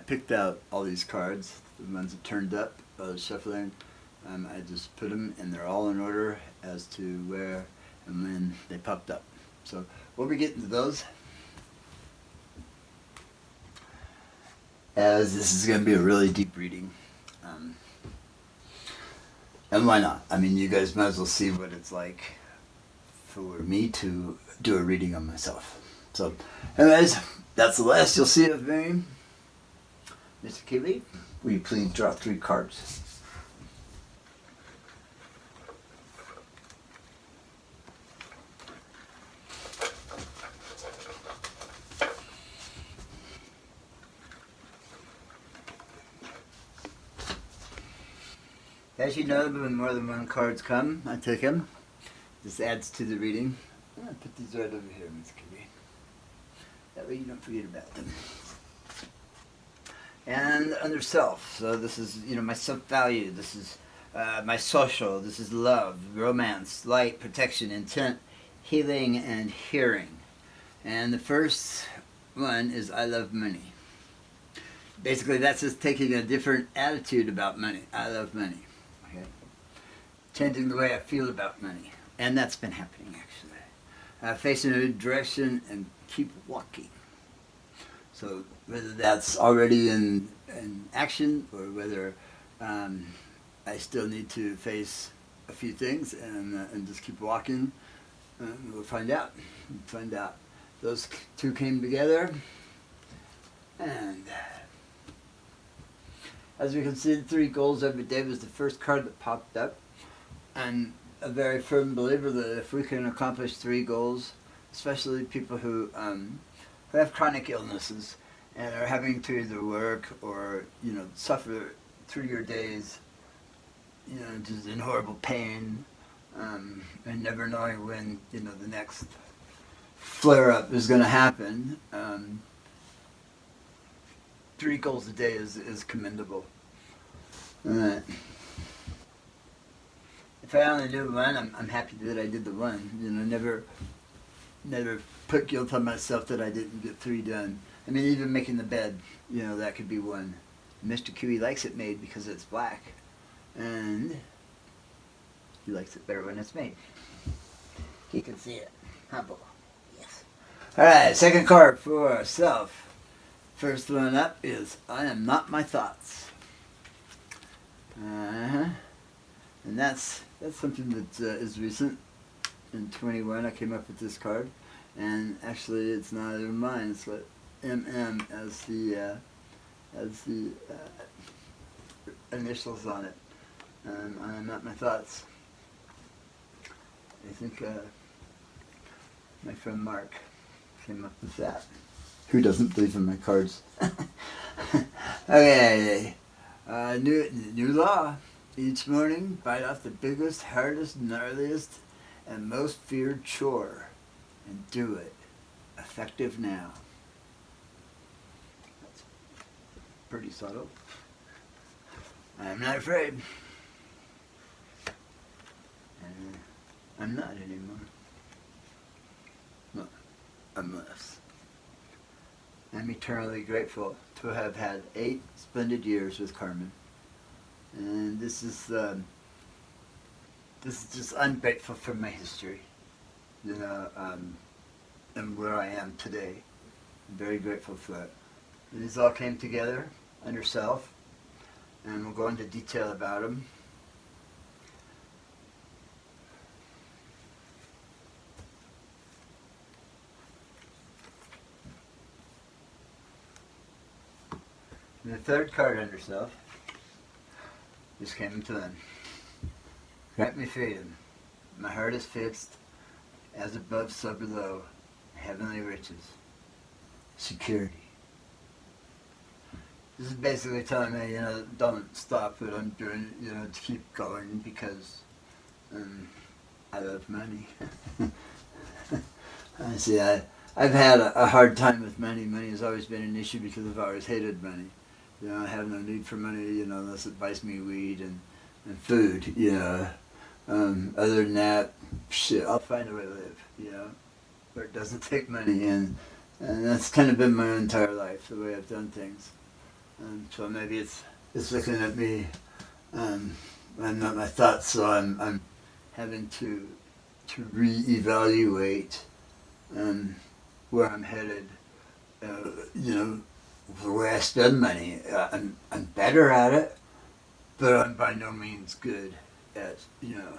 picked out all these cards, the ones that turned up, shuffling. I just put them, and they're all in order as to where and when they popped up. So we'll be getting to those, as this is going to be a really deep reading. And why not? I mean, you guys might as well see what it's like for me to do a reading on myself. So, anyways, that's the last you'll see of me. Mr. Kiwi, will you please draw 3 cards? As you know, when more than one cards come, I take them. This adds to the reading. I'm going to put these right over here, Ms. Kiwi. That way you don't forget about them. And under self. So this is, my self-value. This is my social. This is love, romance, light, protection, intent, healing, and hearing. And the first one is I love money. Basically, that's just taking a different attitude about money. I love money. Okay? Changing the way I feel about money. And that's been happening, actually. Facing a new direction and keep walking. So whether that's already in action, or whether I still need to face a few things and just keep walking, we'll find out. Those 2 came together, and as we can see, the 3 goals every day was the first card that popped up, and a very firm believer that if we can accomplish 3 goals, especially people who have chronic illnesses and are having to either work or suffer through your days, just in horrible pain, and never knowing when the next flare-up is going to happen. 3 goals a day is commendable. Alright. If I only do one, I'm happy that I did the one. Never put guilt on myself that I didn't get 3 done. I mean, even making the bed, that could be 1. Mr. Kiwi likes it made because it's black, and he likes it better when it's made. He can see it. Humble. Yes. Alright, second card for self. First one up is I am not my thoughts. And that's something that is recent. In 21, I came up with this card, and actually, it's not even mine. It's what MM as the initials on it. I am not my thoughts. I think my friend Mark came up with that. Who doesn't believe in my cards? Okay, new law. Each morning, bite off the biggest, hardest, gnarliest, and most feared chore, and do it. Effective now. That's pretty subtle. I'm not afraid. I'm not anymore. Well, unless. I'm eternally grateful to have had 8 splendid years with Carmen. And this is just, I'm grateful for my history, and where I am today. I'm very grateful for it. And these all came together under self, and we'll go into detail about them. And the third card under self just came into them. Grant me freedom. My heart is fixed, as above, so below, heavenly riches. Security. This is basically telling me, don't stop what I'm doing, to keep going, because I love money. I see, I've had a hard time with money. Money has always been an issue because I've always hated money. I have no need for money, unless it buys me weed and food, Other than that, shit, I'll find a way to live, where it doesn't take money. And that's kind of been my entire life, the way I've done things. So maybe it's looking at me, and not my thoughts. So I'm having to reevaluate where I'm headed. You know, the way I spend money. I'm better at it, but I'm by no means good at, you know.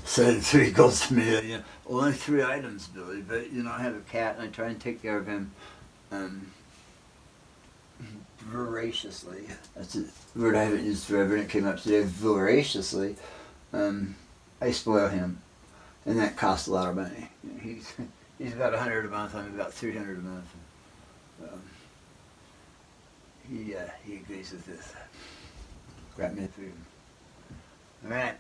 Said three goes to me, you know, only 3 items, Billy, but you know, I have a cat and I try and take care of him voraciously. That's a word I haven't used forever and it came up today, voraciously. I spoil him, and that costs a lot of money. You know, he's about 100 a month, I'm about 300 a month. He agrees with this. Grab me a food. All right.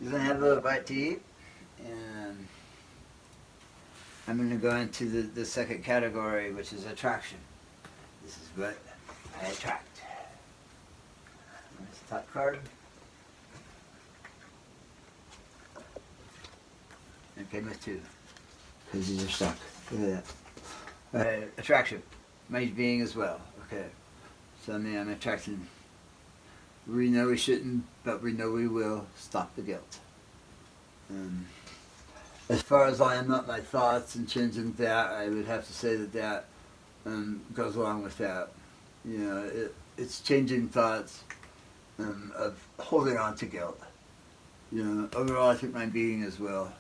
He's gonna have a little bite to eat, and I'm gonna go into the second category, which is attraction. This is what I attract. There's the top card. And came with 2, because these are stuck. Look at that. Attraction. My being as well. Okay. So I mean, I'm attracting. We know we shouldn't, but we know we will. Stop the guilt. As far as I am not my thoughts and changing that, I would have to say that goes along with that. You know, it's changing thoughts of holding on to guilt. You know, overall, I think my being as well.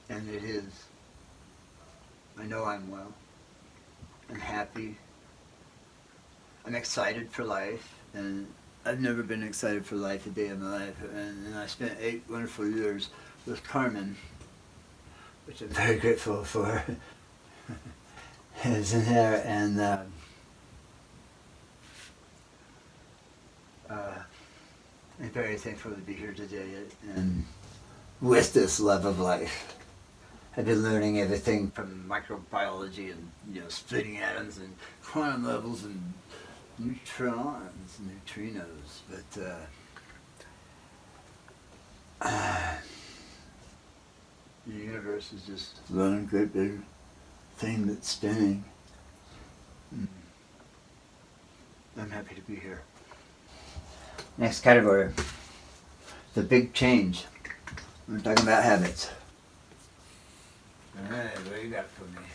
And it is. I know I'm well. I'm happy. I'm excited for life, and I've never been excited for life a day of my life. And I spent 8 wonderful years with Carmen, which I'm very grateful for. Is in there, and I'm very thankful to be here today, and with this love of life. I've been learning everything from microbiology and, you know, splitting atoms and quantum levels and neutrons, neutrinos, but the universe is just one great big thing that's spinning. I'm happy to be here. Next category, the big change. We're talking about habits. Alright, what you got for me?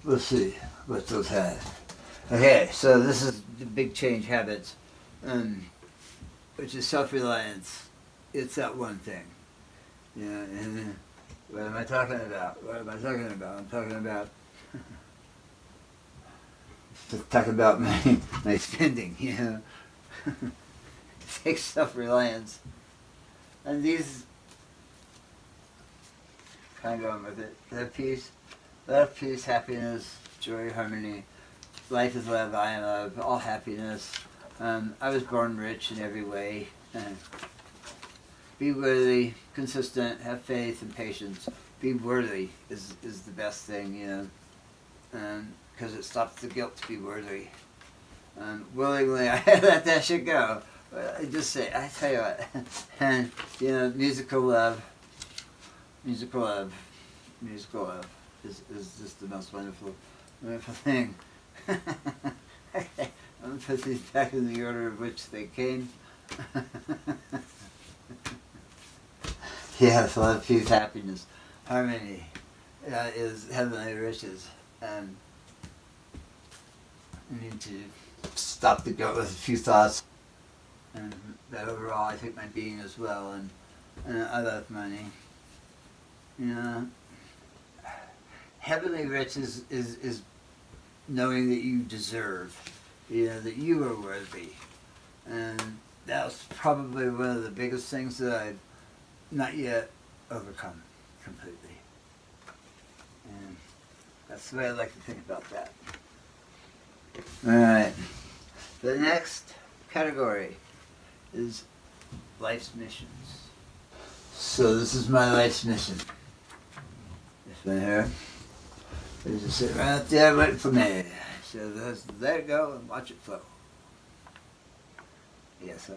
Let's see what those have. Okay, so this is the big change habits, which is self-reliance. It's that one thing. Yeah, and what am I talking about? What am I talking about? I'm talking about my spending, you know. It takes self-reliance. And these kind of going with it. Love, peace, happiness, joy, harmony. Life is love, I am love, all happiness. I was born rich in every way. Be worthy, consistent, have faith and patience. Be worthy is the best thing, you know, because it stops the guilt to be worthy. Willingly, I let that shit go. I just say, I tell you what, and you know, musical love is just the most wonderful thing. Okay, I'm going to put these back in the order of which they came. Yes, love, peace, happiness, harmony is heavenly riches. I need to stop the guilt with a few thoughts. And that overall, I think my being as well, and I love money. You know, heavenly riches is knowing that you deserve, you know, that you are worthy, and that was probably one of the biggest things that I've not yet overcome completely. And that's the way I like to think about that. All right, the next category is life's missions. So this is my life's mission. This one here. They just sit right there waiting for me. So let's let it go and watch it flow. Yes,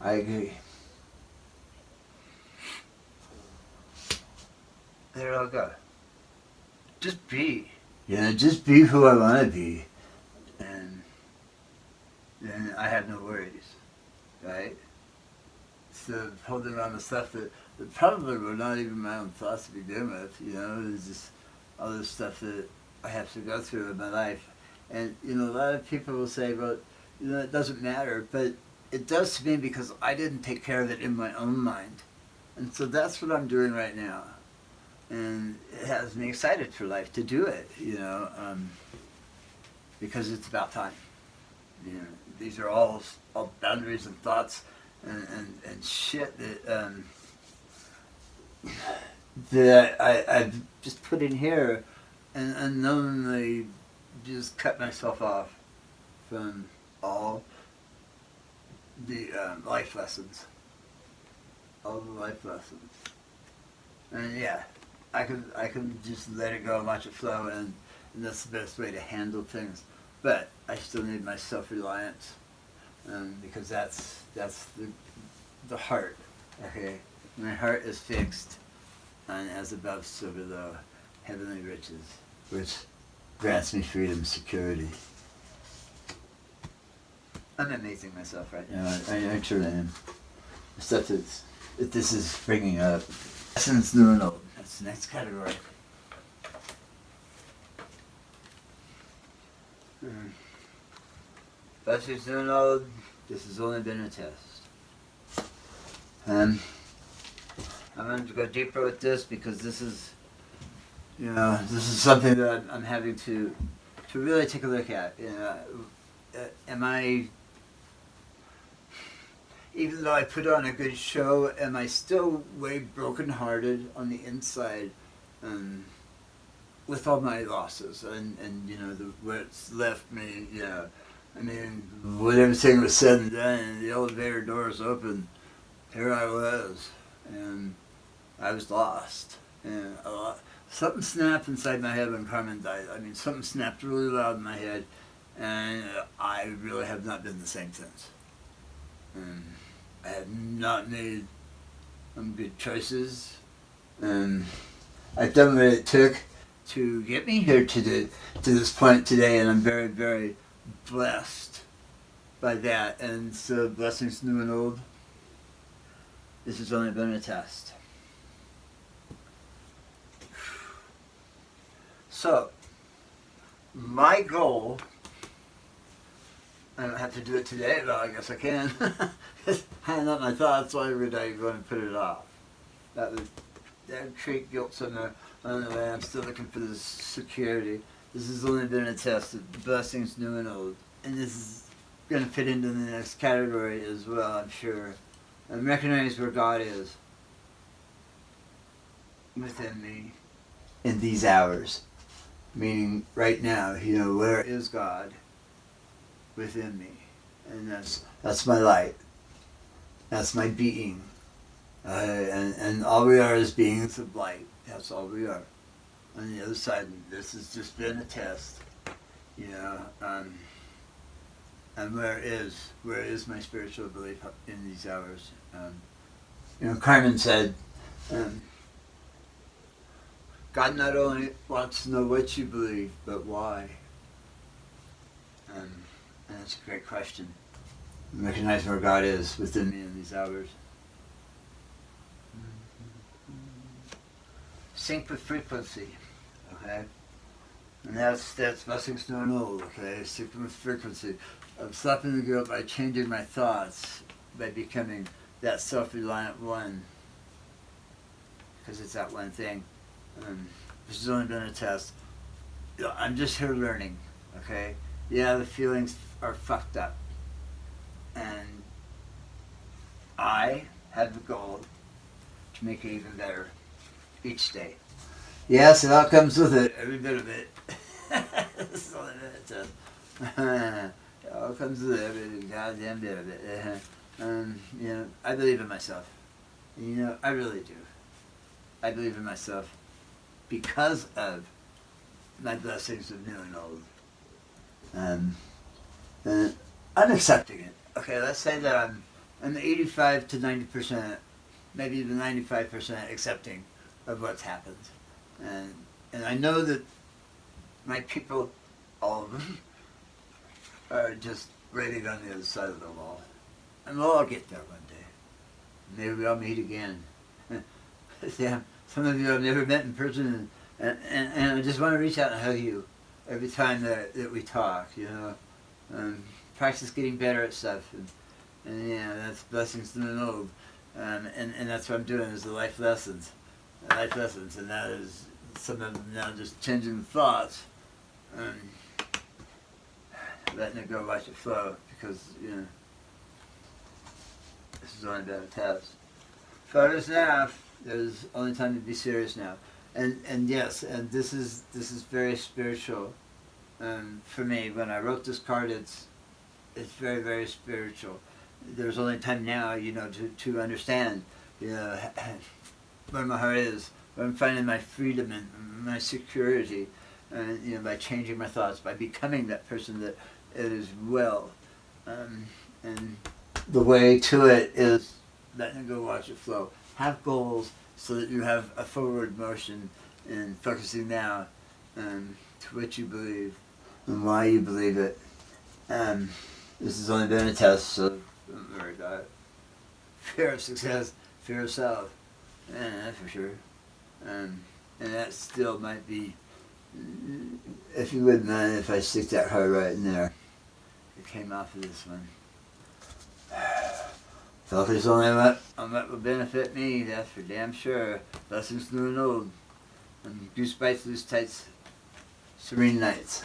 I agree. There I'll go. Just be. Just be who I want to be. And then I have no worries, right? Instead of holding on to stuff that probably were not even my own thoughts to begin with, there's just all this stuff that I have to go through in my life. And, a lot of people will say, well, it doesn't matter, but it does to me because I didn't take care of it in my own mind. And so that's what I'm doing right now. And it has me excited for life to do it, because it's about time. These are all boundaries and thoughts and shit that I've just put in here and unknowingly just cut myself off from all the life lessons. All the life lessons. And yeah, I can just let it go and watch it flow, and that's the best way to handle things. But I still need my self-reliance, because that's the heart. Okay, my heart is fixed on as above, so below, heavenly riches, which grants me freedom, security. I'm amazing myself right now. I truly am. The stuff that this is bringing up. Lessons new and old. That's the next category. Lessons new and old. This has only been a test. I'm going to go deeper with this because this is, this is something that I'm having to really take a look at. Am I, even though I put on a good show, am I still way brokenhearted on the inside, with all my losses and what's left me? I mean, when everything was said and done, and the elevator doors open, here I was, and I was lost. And something snapped inside my head when Carmen died. I mean, something snapped really loud in my head, and I really have not been the same since. I have not made good choices, and I've done what it took to get me here to this point today, and I'm very, very blessed by that. And so, blessings new and old. This has only been a test. So, my goal, I don't have to do it today, though I guess I can. I not my thoughts, why would I going to put it off? That would create guilt on the way. I'm still looking for this security. This has only been a test of blessings new and old. And this is going to fit into the next category as well, I'm sure. And recognize where God is within me in these hours. Meaning right now, where is God within me? And that's my light. That's my being. And all we are is beings of light. That's all we are. On the other side, this has just been a test. And where is my spiritual belief in these hours? Carmen said, God not only wants to know what you believe, but why. And that's a great question. Recognize where God is within me in these hours. Sync with frequency, okay? And that's blessings new and old, okay? Sync with frequency. I'm stopping the guilt by changing my thoughts, by becoming that self-reliant one. Because it's that one thing. This has only been a test. I'm just here learning, okay? Yeah, the feelings are fucked up. And I have the goal to make it even better each day. Yes, it all comes with it, every bit of it. This is only been a test. It all comes with it, every goddamn bit of it. I believe in myself. I really do. I believe in myself because of my blessings of new and old. And I'm accepting it. okay, let's say that I'm 85 to 90%, maybe even 95% accepting of what's happened. And I know that my people, all of them, are just waiting on the other side of the wall. And we'll all get there one day. Maybe we'll meet again. Yeah, some of you I've never met in person, and I just want to reach out and hug you every time that we talk, you know. Practice getting better at stuff, and yeah, that's blessings to the old. And that's what I'm doing is the life lessons, and that is some of them now just changing the thoughts, letting it go, watch it flow, because, you know, this is only about a test. Photos now, there's only time to be serious now. And yes, and this is very spiritual. For me, when I wrote this card, it's very, very spiritual. There's only time now, you know, to understand, you know, where my heart is, where I'm finding my freedom and my security, and, you know, by changing my thoughts, by becoming that person that it is well. And the way to it is letting it go, watch it flow. Have goals so that you have a forward motion and focusing now to what you believe and why you believe it. This has only been a test, so don't worry about it. Fear of success, fear of self, yeah, that's for sure. And that still might be, if you wouldn't mind if I stick that heart right in there. It came off of this one. Focus only on what will benefit me, that's for damn sure. Lessons new and old. And goose bites, loose tights, serene nights.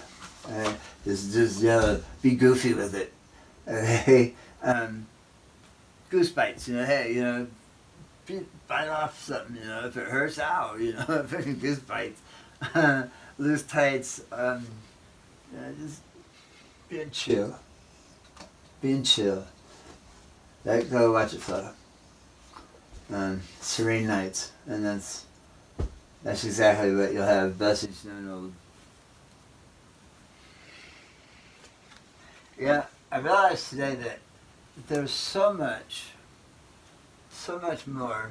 Just be goofy with it. Okay? Goose bites, you know, hey, you know, bite off something, you know, if it hurts, ow, you know, freaking goose bites. Loose tights, just being chill. Being chill. Let go, watch it flow. Serene nights, and that's exactly what you'll have. Blessings new and old. Yeah, I realized today that there's so much more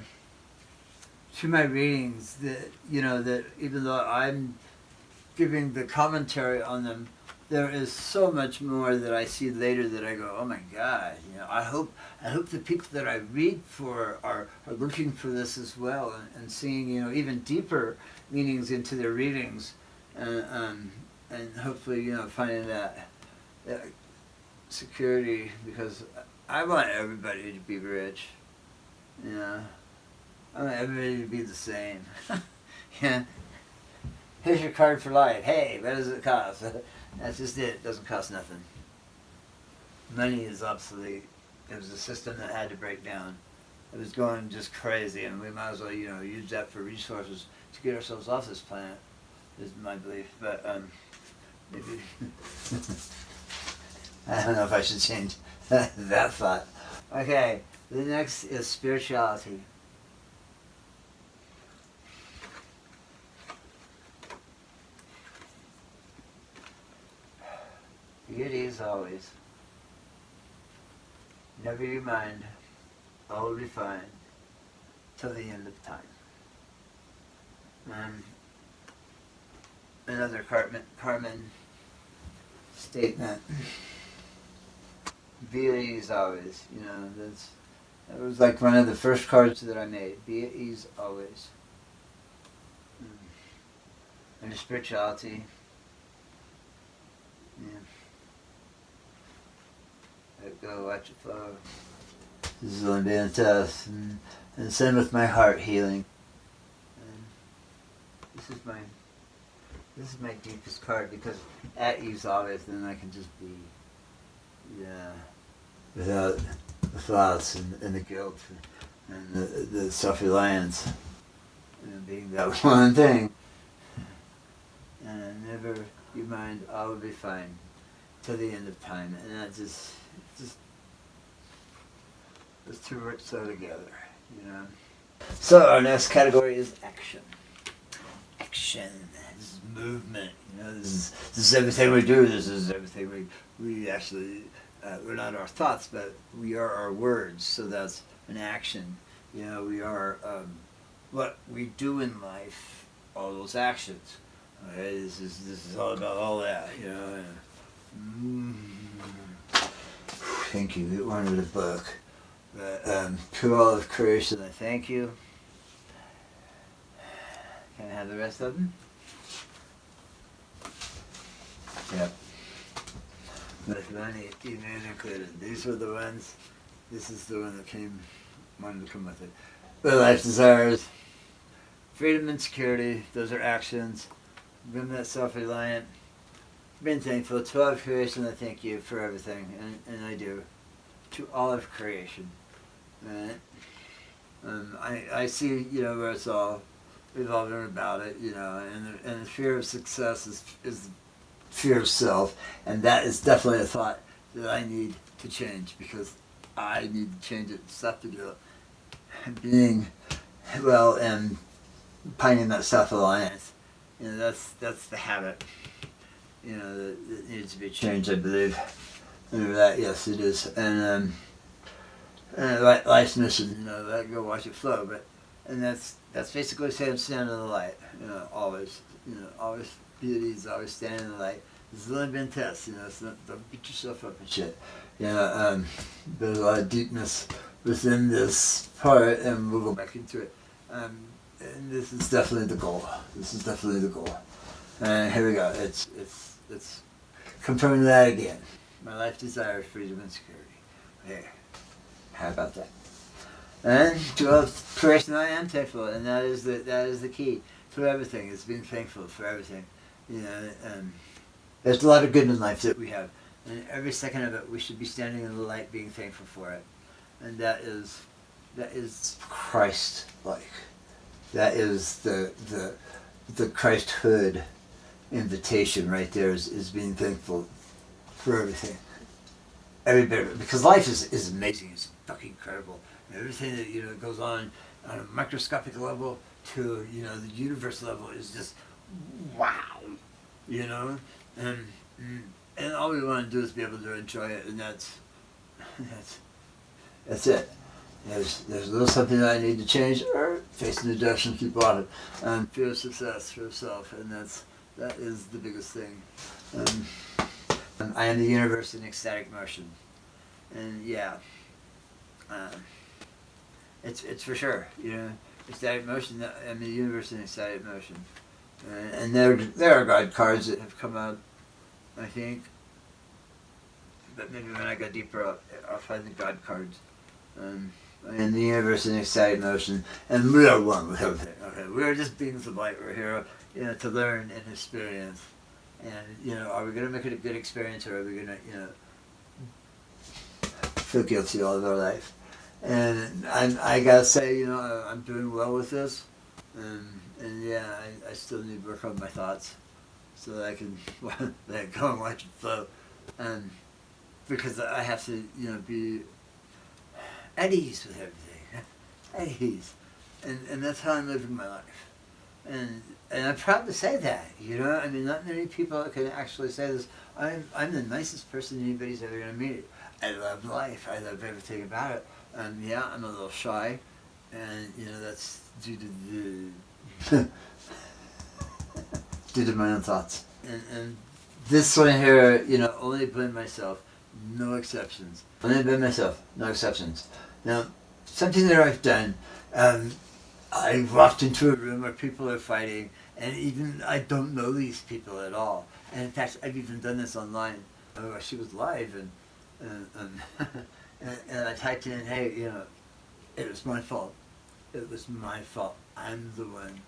to my readings that, you know, that even though I'm giving the commentary on them, there is so much more that I see later that I go, oh my God, you know, I hope the people that I read for are looking for this as well, and seeing, you know, even deeper meanings into their readings, and hopefully, you know, finding that security, because I want everybody to be rich, you know. I want everybody to be the same. Yeah. Here's your card for life. Hey, what does it cost? That's just it. It doesn't cost nothing. Money is obsolete. It was a system that had to break down. It was going just crazy, and we might as well, you know, use that for resources to get ourselves off this planet, is my belief. But maybe I don't know if I should change that thought. Okay, the next is spirituality. Beauty is always. Never you mind, all will be fine till the end of time. Another Carmen statement. Beauty is always, you know, that was like one of the first cards that I made. Be at ease always. And the spirituality. Yeah. Let go, watch it flow. This is only being a test. And same with my heart healing. And this is my deepest card, because at ease always, then I can just be, yeah, without the thoughts and the guilt and the self-reliance, and being that one thing. And never you mind, all will be fine till the end of time. And that just those two work so together, you know. So our next category is action. Action. This is movement. You know, this is everything we do. This is everything we actually we're not our thoughts, but we are our words. So that's an action. You know, we are what we do in life. All those actions. Okay, this is all about all that. You know. And, thank you. We wanted a book. But to all of creation, I thank you. Can I have the rest of them? Yep. With money, even included. These were the ones. This is the one that wanted to come with it. The life desires, freedom and security. Those are actions. Being that self-reliant. Being thankful to all of creation. I thank you for everything, and I do. To all of creation. Right? I see, you know, where it's all. We've all learned about it, you know, and the fear of success is fear of self, and that is definitely a thought that I need to change, because I need to change it. Stuff to do it. Being well and finding that self-reliance, you know, that's the habit, you know, that needs to be changed, I believe. And that, yes, it is. And life's mission, you know, let go, watch it flow. But and that's basically saying stand in the light, you know, always, you know, always beauty is always standing in the light. This has only been tests, you know. It's not, don't beat yourself up and shit. You know, there's a lot of deepness within this part, and we'll go back into it. And this is definitely the goal. This is definitely the goal. And here we go. It's confirming that again. My life desires freedom and security. There. How about that? And to all creation, I am thankful, and that is the key to everything. Is being thankful for everything. You know, there's a lot of good in life that we have, and every second of it, we should be standing in the light, being thankful for it. And that is Christ-like. That is the Christhood invitation right there. Is being thankful for everything. Every bit of it, because life is amazing. It's fucking incredible. And everything that, you know, goes on a microscopic level to, you know, the universe level is just wow. You know, and all we want to do is be able to enjoy it, and that's it. There's a little something that I need to change, or face the rejection, keep on it, fear of success, fear of self, and that is the biggest thing. I am the universe in ecstatic motion, and yeah, it's for sure. You know, ecstatic motion. I'm the universe in ecstatic motion, and there are God cards that have come out, I think. But maybe when I go deeper, I'll find the God cards. And the universe in ecstatic motion, and we are one with everything. Okay, we are just beings of light. We're here, you know, to learn and experience. And, you know, are we going to make it a good experience, or are we going to, you know, feel guilty all of our life? And I got to say, you know, I'm doing well with this. And yeah, I still need to work on my thoughts so that I can let it go and watch it flow. Because I have to, you know, be at ease with everything. At ease. And that's how I'm living my life. And I'm proud to say that, you know. I mean, not many people can actually say this. I'm the nicest person anybody's ever going to meet. I love life. I love everything about it. Yeah, I'm a little shy, and you know that's due to due to my own thoughts. And this one here, you know, only blame myself, no exceptions. Only blame myself, no exceptions. Now, something that I've done. I walked into a room where people are fighting, and even I don't know these people at all. And in fact, I've even done this online. She was live, and I typed in, hey, you know, it was my fault. It was my fault. I'm the one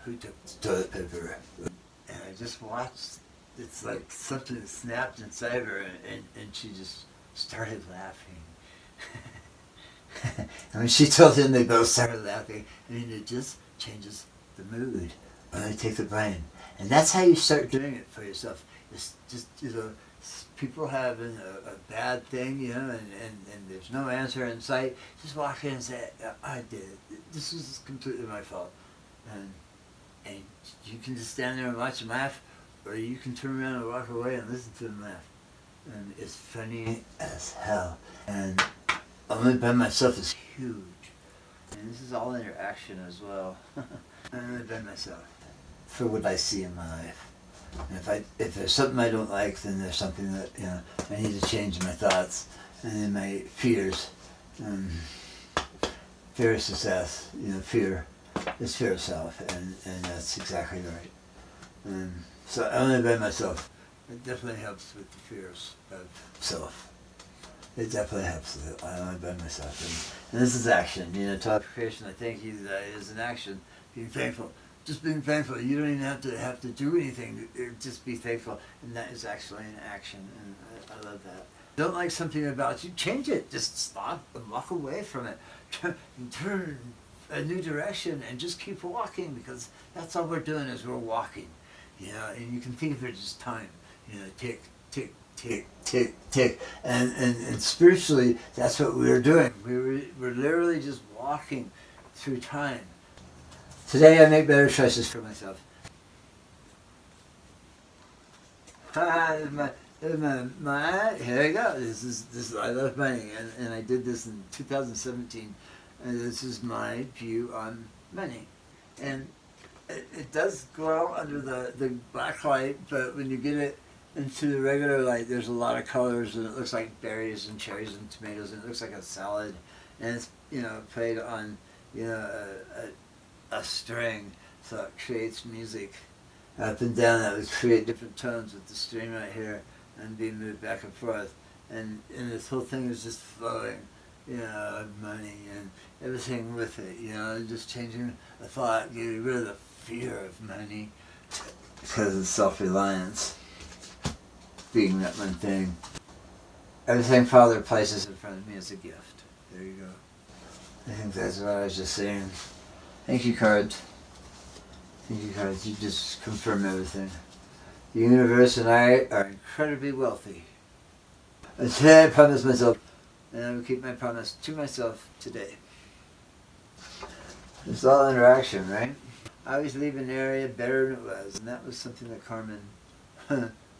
who took the toilet paper. And I just watched. It's like something snapped inside of her, and she just started laughing. And when she told him, they both started laughing. I mean, it just changes the mood when they take the blame. And that's how you start doing it for yourself. It's just, you know, people having a bad thing, you know, and there's no answer in sight. Just walk in and say, I did it. This was completely my fault. And you can just stand there and watch them laugh, or you can turn around and walk away and listen to them laugh. and it's funny as hell. And Only by Myself is huge. And this is all interaction as well. Only by Myself. For what I see in my life. And if there's something I don't like, then there's something that, I need to change my thoughts. And then my fears. Fear of success. Fear is fear of self. And that's exactly right. So Only by Myself. It definitely helps with the fears of self. It definitely helps with it. I Only by Myself. And this is action. Top creation, I thank you, that is an action. Being thankful. Just being thankful. You don't even have to do anything. Just be thankful. And that is actually an action. And I love that. Don't like something about you, change it. Just stop and walk away from it. Turn a new direction and just keep walking, because that's all we're doing is we're walking. And you can think of it as time. Tick, tick, tick, tick, tick. And spiritually, that's what we're doing. We're literally just walking through time. Today I make better choices for myself. Here you go. This is I love money, and I did this in 2017, and this is my view on money. And it does glow under the black light, but when you get it into the regular light, there's a lot of colors, and it looks like berries and cherries and tomatoes, and it looks like a salad, and it's played on a string, so it creates music up and down that would create different tones with the string right here and being moved back and forth, and this whole thing is just flowing, money and everything with it, just changing the thought, getting rid of the fear of money because of self-reliance being that one thing. Everything Father places in front of me is a gift. There you go. I think that's what I was just saying. Thank you, cards. Thank you, cards. You just confirm everything. The universe and I are incredibly wealthy. And today I promise myself, and I will keep my promise to myself today. It's all interaction, right? I always leave an area better than it was, and that was something that Carmen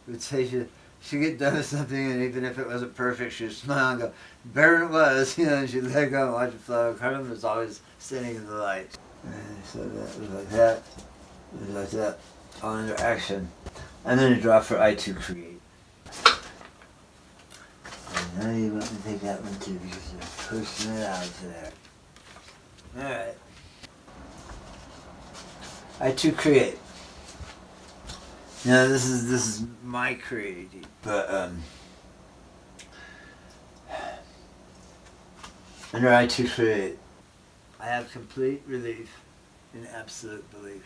would say. She'd get done with something, and even if it wasn't perfect, she'd smile and go, better than it was, and she'd let it go and watch it flow. Carmen was always standing in the light. And so that was like that. It was like that. All interaction. I'm going to draw for I to create. And now you want me to take that one too, because you're pushing it out to there. Alright. I to create. Now this is my creating, but under I to create, I have complete relief in absolute belief.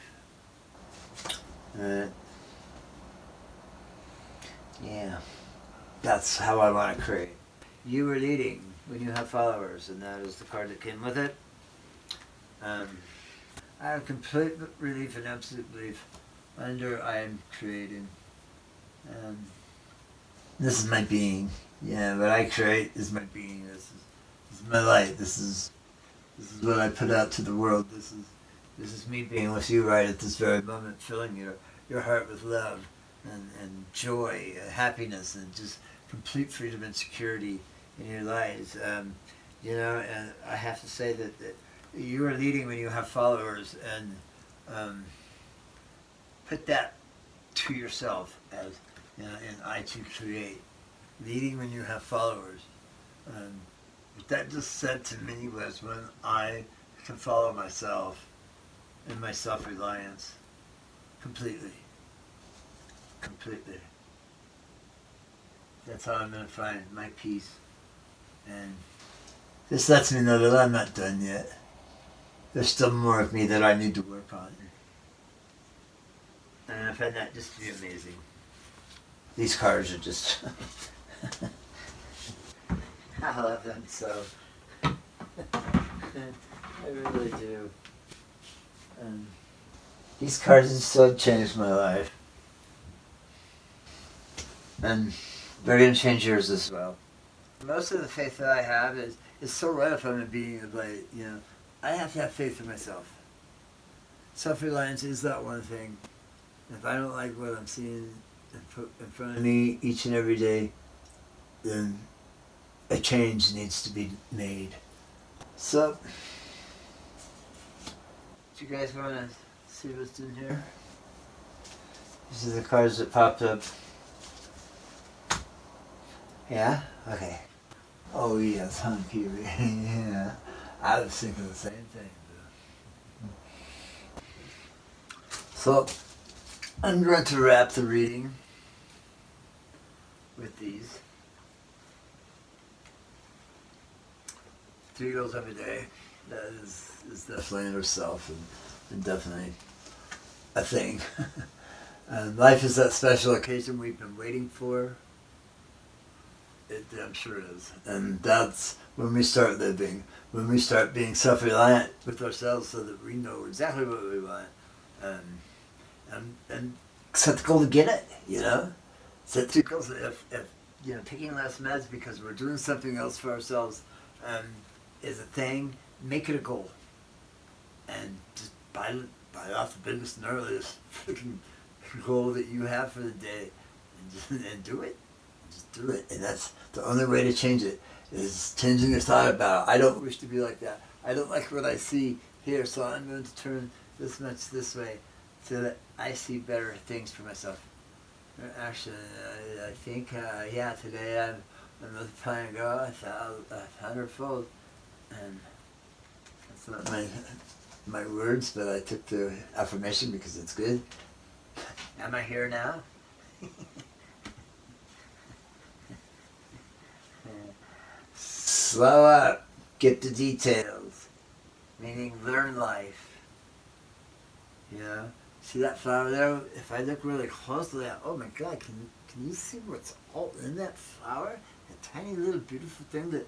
Yeah, that's how I want to create. You are leading when you have followers, and that is the card that came with it. I have complete relief and absolute belief under I am creating. This is my being. Yeah, what I create is my being. This is my light. This is what I put out to the world. This is me being with you right at this very moment, filling your heart with love and joy, happiness, and just complete freedom and security in your lives. And I have to say that you are leading when you have followers, and put that to yourself as in I to create. Leading when you have followers. What that just said to me was when I can follow myself and my self-reliance completely. Completely. That's how I'm going to find my peace. And this lets me know that I'm not done yet. There's still more of me that I need to work on. And I find that just to be amazing. These cards are just... I love them so. I really do. These cards have so changed my life. And they're going to change yours as well. Most of the faith that I have is so right if I'm a being of light. I have to have faith in myself. Self-reliance is that one thing. If I don't like what I'm seeing in front of me each and every day, then a change needs to be made. So, do you guys want to see what's in here? These are the cards that popped up. Yeah? Okay. Oh yes, huh, Kiwi? Yeah. I was thinking the same thing. So, I'm going to wrap the reading with these. 3 goals every day. That is definitely inner self and definitely a thing. And life is that special occasion we've been waiting for. It damn sure is. And that's when we start living, when we start being self-reliant with ourselves so that we know exactly what we want. And set the goal to get it, you know? Set 3 goals. If you know, taking less meds because we're doing something else for ourselves is a thing, make it a goal. And just bite off the biggest and earliest freaking goal that you have for the day and do it. Just do it. And that's the only way to change it, is changing your thought about it. I don't wish to be like that. I don't like what I see here, so I'm going to turn this much this way so that I see better things for myself. Actually, I think, yeah, today I'm multiplying God 100-fold. And that's not my words, but I took the affirmation because it's good. Am I here now? Slow up. Get the details. Meaning learn life. You know? See that flower there? If I look really closely at, oh my God, can you see what's all in that flower? A tiny little beautiful thing that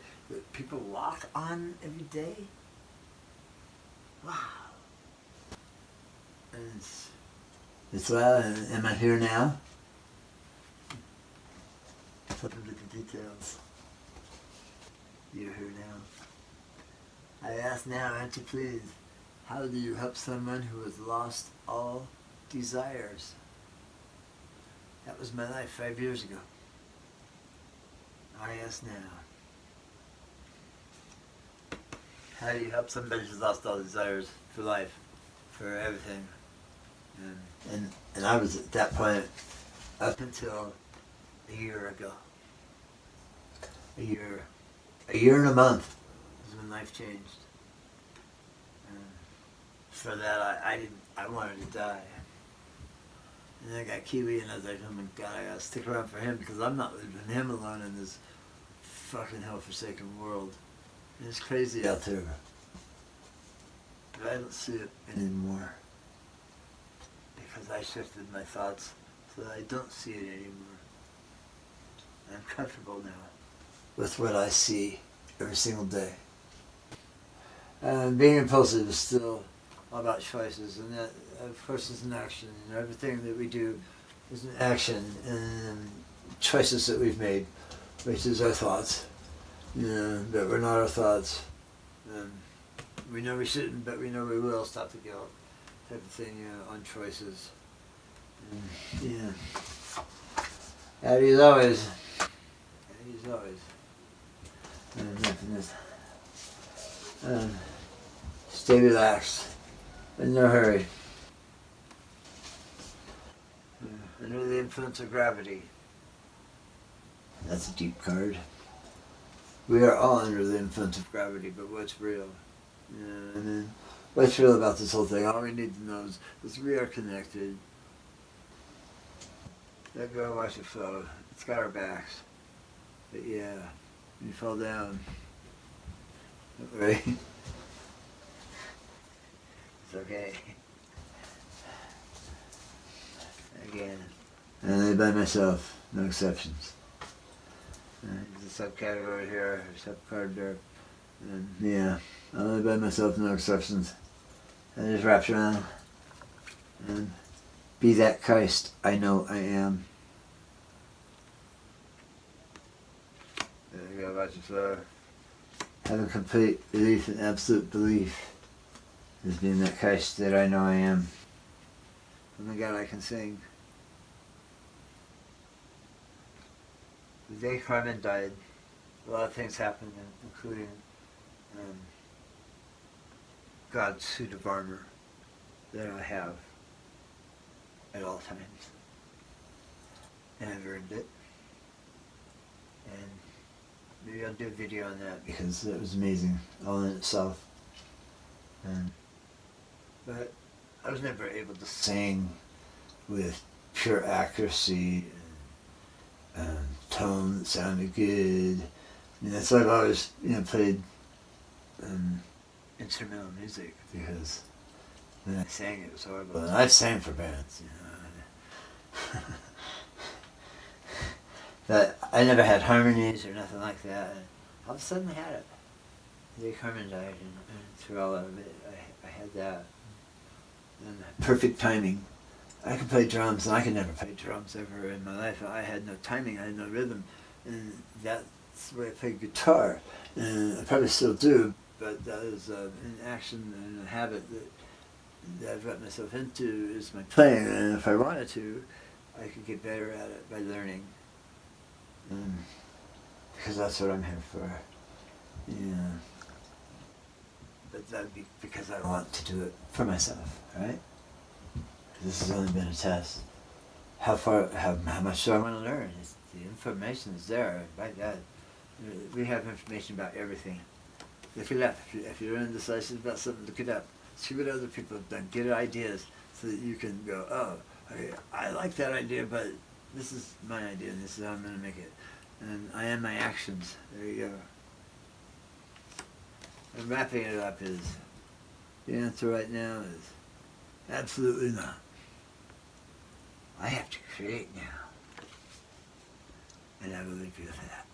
people walk on every day? Wow. And It's well, am I here now? look at the details. You're here now. I ask now, answer please. How do you help someone who has lost all desires? That was my life 5 years ago. I ask now. How do you help somebody who's lost all desires for life, for everything? And I was at that point Up until a year ago. a year and a month. Is when life changed. And for that, I wanted to die. And then I got Kiwi, and I was like, oh my God, I gotta stick around for him because I'm not leaving him alone in this fucking hell-forsaken world. And it's crazy out there. But I don't see it anymore. Because I shifted my thoughts so that I don't see it anymore. I'm comfortable now With what I see every single day. And being impulsive is still all about choices, and that, of course, is an action. And everything that we do is an action, and choices that we've made, which is our thoughts. You know, but we're not our thoughts. We know we shouldn't, but we know we will. Stop the guilt, type of thing. You know, on choices. Yeah. As always. As always. Stay relaxed. In no hurry. Under the influence of gravity. That's a deep card. We are all under the influence of Gravity, but what's real? Yeah, and then what's real about this whole thing? All we need to know is we are connected. That girl watch it flow. It's got our backs. But yeah, when you fall down, don't worry. It's okay. Again. And I live by myself, no exceptions. There's a subcategory here, a subcard there. And yeah, I live by myself, no exceptions. And just wraps around. And be that Christ I know I am. There you go, watch it flow. Having complete belief and absolute belief is being that Christ that I know I am. Oh my God, I can sing. the day Carmen died, a lot of things happened, including God's suit of armor that I have at all times. And I've earned it. And maybe I'll do a video on that because it was amazing all in itself. But I was never able to sing with pure accuracy and tone that sounded good. I mean, that's why I've always, played instrumental music, because when I sang it was horrible. And I've sang for bands, But I never had harmonies or nothing like that. And all of a sudden I had it. The day Carmen died, and through all of it, I had that. And perfect timing. I could play drums, and I could never play drums ever in my life. I had no timing, I had no rhythm, and that's the way I played guitar. And I probably still do, but that is an action and a habit that I've got myself into, is my playing. And if I wanted to, I could get better at it by learning. Because that's what I'm here for. But that would be because I want to do it for myself, right? This has only been a test. How much do I want to learn? The information is there. By God, we have information about everything. Look it up. If you're indecisive about something, look it up. See what other people have done. Get ideas so that you can go, oh, I like that idea, but this is my idea, and this is how I'm going to make it. And I am my actions. There you go. And wrapping it up is, the answer right now is absolutely not. I have to create now. And I will leave you with that.